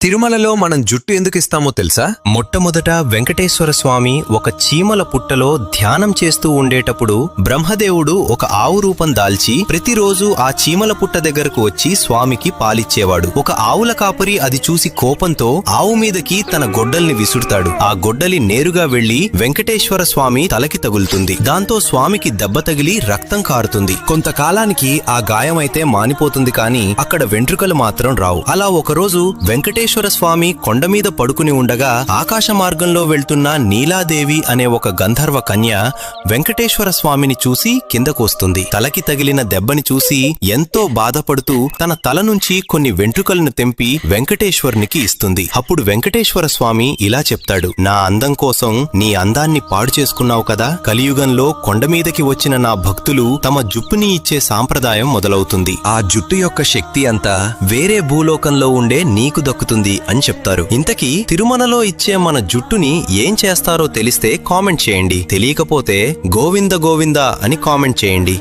తిరుమలలో మనం జుట్టు ఎందుకు ఇస్తామో తెలుసా? మొట్టమొదట వెంకటేశ్వర స్వామి ఒక చీమల పుట్టలో ధ్యానం చేస్తూ ఉండేటప్పుడు బ్రహ్మదేవుడు ఒక ఆవు రూపం దాల్చి ప్రతిరోజు ఆ చీమల పుట్ట దగ్గరకు వచ్చి స్వామికి పాలిచ్చేవాడు. ఒక ఆవుల కాపరి అది చూసి కోపంతో ఆవు మీదకి తన గొడ్డల్ని విసురుతాడు. ఆ గొడ్డలి నేరుగా వెళ్లి వెంకటేశ్వర స్వామి తలకి తగులుతుంది. దాంతో స్వామికి దెబ్బ తగిలి రక్తం కారుతుంది. కొంతకాలానికి ఆ గాయమైతే మానిపోతుంది, కానీ అక్కడ వెంట్రుకలు మాత్రం రావు. అలా ఒకరోజు వెంకటేశ్వర స్వామి కొండమీద పడుకుని ఉండగా ఆకాశ మార్గంలో వెళ్తున్న నీలాదేవి అనే ఒక గంధర్వ కన్య వెంకటేశ్వర స్వామిని చూసి కిందకొస్తుంది. తలకి తగిలిన దెబ్బని చూసి ఎంతో బాధపడుతూ తన తల నుంచి కొన్ని వెంట్రుకలను తెంపి వెంకటేశ్వరునికి ఇస్తుంది. అప్పుడు వెంకటేశ్వర స్వామి ఇలా చెప్తాడు, నా అందం కోసం నీ అందాన్ని పాడు చేసుకున్నావు కదా, కలియుగంలో కొండమీదకి వచ్చిన నా భక్తులు తమ జుప్పుని ఇచ్చే సాంప్రదాయం మొదలవుతుంది. ఆ జుట్టు యొక్క శక్తి అంతా వేరే భూలోకంలో ఉండే నీకు దక్కుతుంది అని చెప్తారు. ఇంతకీ తిరుమలలో ఇచ్చే మన జుట్టుని ఏం చేస్తారో తెలిస్తే కామెంట్ చేయండి. తెలియకపోతే గోవింద గోవింద అని కామెంట్ చేయండి.